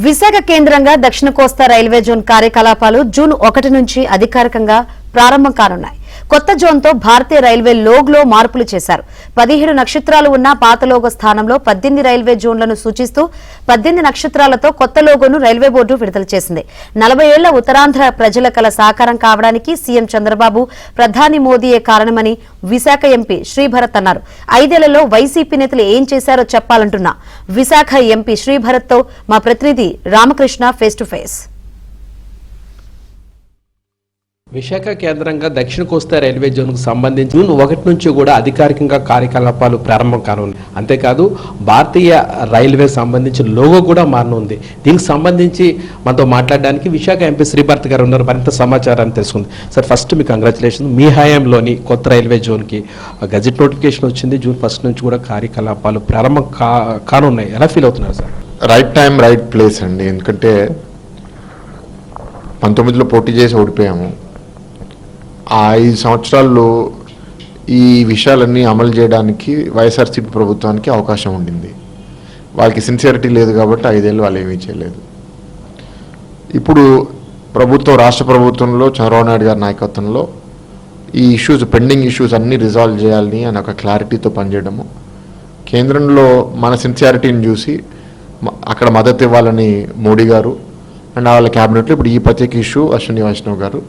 విశాఖ కేంద్రంగా దక్షిణ కోస్తా railway zone కార్యకలాపాలు జూన్ 1 నుంచి అధికారికంగా ప్రారంభం కానున్నాయి. కొత్త జోన్తో భారతీయ రైల్వే లోగోలో మార్పులు చేశారు. 17 నక్షత్రాలు ఉన్న పాత లోగో స్థానంలో 18 రైల్వే జోన్లను సూచిస్తూ 18 నక్షత్రాలతో కొత్త లోగోను రైల్వే బోర్డు విడుదల చేసింది. 40 ఏళ్ల ఉత్తరాంధ్ర ప్రజల కల సాకారం కావడానికి సీఎం చంద్రబాబు, ప్రధాని మోదీయే కారణమని విశాఖ ఎంపీ శ్రీభరత్ అన్నారు. 5 ఏళ్లలో వైసీపీ నేతలు ఏం చేశారో చెప్పాలంటున్నా విశాఖ ఎంపీ శ్రీభరత్తో మా ప్రతినిధి Ramakrishna face to face. Visakha కేంద్రంగా దక్షిణ కోస్తా రైల్వే జోన్కు సంబంధించి జూన్ 1 నుంచి కూడా అధికారికంగా కార్యకలాపాలు ప్రారంభం కానుంది. అంతేకాదు భారతీయ రైల్వే సంబంధించిన లోగో కూడా మారనుంది. దీనికి సంబంధించి మనతో మాట్లాడడానికి విశాఖ ఎంపీ శ్రీభరత్ గారు ఉన్నారు. మరింత సమాచారాన్ని తెలుసుకుంది. సార్, ఫస్ట్ మీ కంగ్రాచులేషన్. మీ హయాంలోని కొత్త రైల్వే జోన్కి గజెట్ నోటిఫికేషన్ వచ్చింది. జూన్ 1 నుంచి కూడా కార్యకలాపాలు ప్రారంభం కానున్నాయి. ఎలా ఫీల్ అవుతున్నారు sir? Right time right place అండి. ఎందుకంటే 19లో పోటీ చేసి ఓడిపోయాము. ఆ 5 సంవత్సరాల్లో ఈ విషయాలన్నీ అమలు చేయడానికి వైఎస్ఆర్సీపీ ప్రభుత్వానికి అవకాశం ఉండింది. వాళ్ళకి సిన్సియరిటీ లేదు కాబట్టి 5 ఏళ్ళు వాళ్ళు ఏమీ చేయలేదు. ఇప్పుడు రాష్ట్ర ప్రభుత్వంలో చంద్రబాబు నాయుడు గారి నాయకత్వంలో ఈ పెండింగ్ ఇష్యూస్ అన్నీ రిజాల్వ్ చేయాలని అని ఒక క్లారిటీతో పనిచేయడము, కేంద్రంలో మన సిన్సియారిటీని చూసి అక్కడ మద్దతు ఇవ్వాలని మోడీ గారు అండ్ వాళ్ళ క్యాబినెట్లో ఇప్పుడు ఈ ప్రత్యేక ఇష్యూ అశ్విని వైష్ణవ్ గారు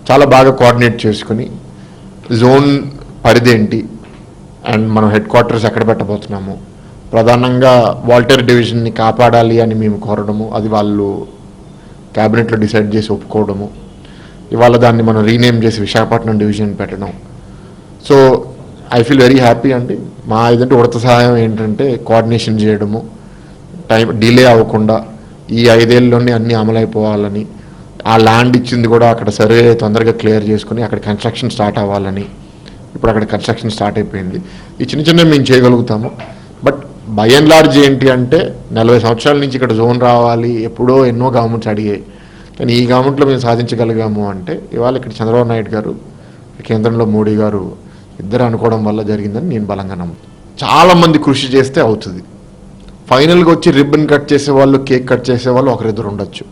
చాలా బాగా కోఆర్డినేట్ చేసుకుని జోన్ పరిధి ఏంటి అండ్ మనం హెడ్ క్వార్టర్స్ ఎక్కడ పెట్టబోతున్నాము, ప్రధానంగా వాల్టర్ డివిజన్ని కాపాడాలి అని మేము కోరడము, అది వాళ్ళు క్యాబినెట్లో డిసైడ్ చేసి ఒప్పుకోవడము, ఇవాళ దాన్ని మనం రీనేమ్ చేసి విశాఖపట్నం డివిజన్ పెట్టడం. So I feel very happy అండి. మా ఇదంటే ఉడత సహాయం ఏంటంటే కోఆర్డినేషన్ చేయడము, టైం డిలే అవ్వకుండా ఈ 5 ఏళ్ళలోనే అన్నీ అమలైపోవాలని, ఆ ల్యాండ్ ఇచ్చింది కూడా అక్కడ సర్వే తొందరగా క్లియర్ చేసుకుని అక్కడ కన్స్ట్రక్షన్ స్టార్ట్ అవ్వాలని. ఇప్పుడు అక్కడ కన్స్ట్రక్షన్ స్టార్ట్ అయిపోయింది. ఈ చిన్న మేము చేయగలుగుతాము. బట్ బై అండ్ లార్జ్ ఏంటి అంటే 40 సంవత్సరాల నుంచి ఇక్కడ జోన్ రావాలి ఎప్పుడో ఎన్నో గవర్నమెంట్స్ అడిగాయి. కానీ ఈ గవర్నమెంట్లో మేము సాధించగలిగాము అంటే ఇవాళ ఇక్కడ చంద్రబాబు నాయుడు గారు, కేంద్రంలో మోడీ గారు ఇద్దరు అనుకోవడం వల్ల జరిగిందని నేను బలంగా నమ్ముతాను. చాలామంది కృషి చేస్తే అవుతుంది. ఫైనల్గా వచ్చి రిబ్బన్ కట్ చేసేవాళ్ళు, కేక్ కట్ చేసేవాళ్ళు ఒకరిద్దరు ఉండొచ్చు.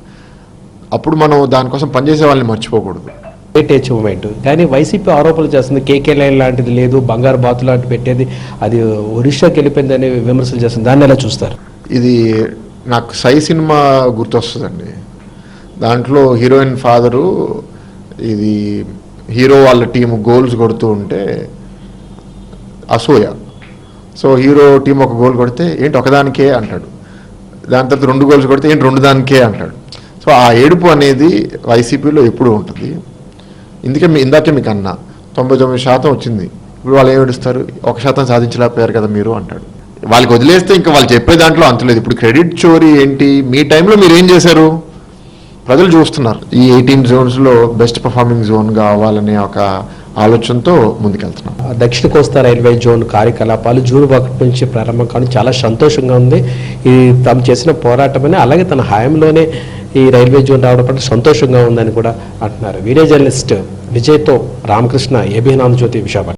అప్పుడు మనం దానికోసం పనిచేసే వాళ్ళని మర్చిపోకూడదు. Great achievement. కానీ వైసీపీ ఆరోపణలు చేస్తుంది, కేకే లైన్ లాంటిది లేదు, బంగారు బాతు లాంటిది పెట్టేది, అది ఒరిస్సాకి వెళ్ళిపోయిందని విమర్శలు చేస్తుంది. దాన్ని ఎలా చూస్తారు? ఇది నాకు సై సినిమా గుర్తొస్తుందండి. దాంట్లో హీరోయిన్ ఫాదరు ఇది హీరో వాళ్ళ టీము గోల్స్ కొడుతూ ఉంటే అసూయ. సో హీరో టీం ఒక గోల్ కొడితే ఏంటి ఒకదానికే అంటాడు, దాని తర్వాత 2 గోల్స్ కొడితే ఏంటి 2 దానికే అంటాడు. సో ఆ ఏడుపు అనేది వైసీపీలో ఎప్పుడు ఉంటుంది. ఇందాకే మీకు అన్నా 99% వచ్చింది. ఇప్పుడు వాళ్ళు ఏం ఏడుస్తారు, 1% సాధించలేకపోయారు కదా మీరు అంటాడు. వాళ్ళకి వదిలేస్తే ఇంకా వాళ్ళు చెప్పే దాంట్లో అంతలేదు. ఇప్పుడు క్రెడిట్ చోరీ ఏంటి, మీ టైంలో మీరు ఏం చేశారు ప్రజలు చూస్తున్నారు. ఈ 18 జోన్స్లో బెస్ట్ పర్ఫార్మింగ్ జోన్గా అవ్వాలనే ఒక ఆలోచనతో ముందుకెళ్తున్నాం. దక్షిణ కోస్తా రైల్వే జోన్ కార్యకలాపాలు జూన్ 1 నుంచి ప్రారంభం కావడం చాలా సంతోషంగా ఉంది. ఇది తాము చేసిన పోరాటమని, అలాగే తన హయాంలోనే ఈ రైల్వే జోన్ రావడం పట్ల సంతోషంగా ఉందని కూడా అంటున్నారు. వీడియో జర్నలిస్ట్ విజయ్తో రామకృష్ణ, ఏబీఎన్ ఆంధ్రజ్యోతి, విశాఖపట్నం.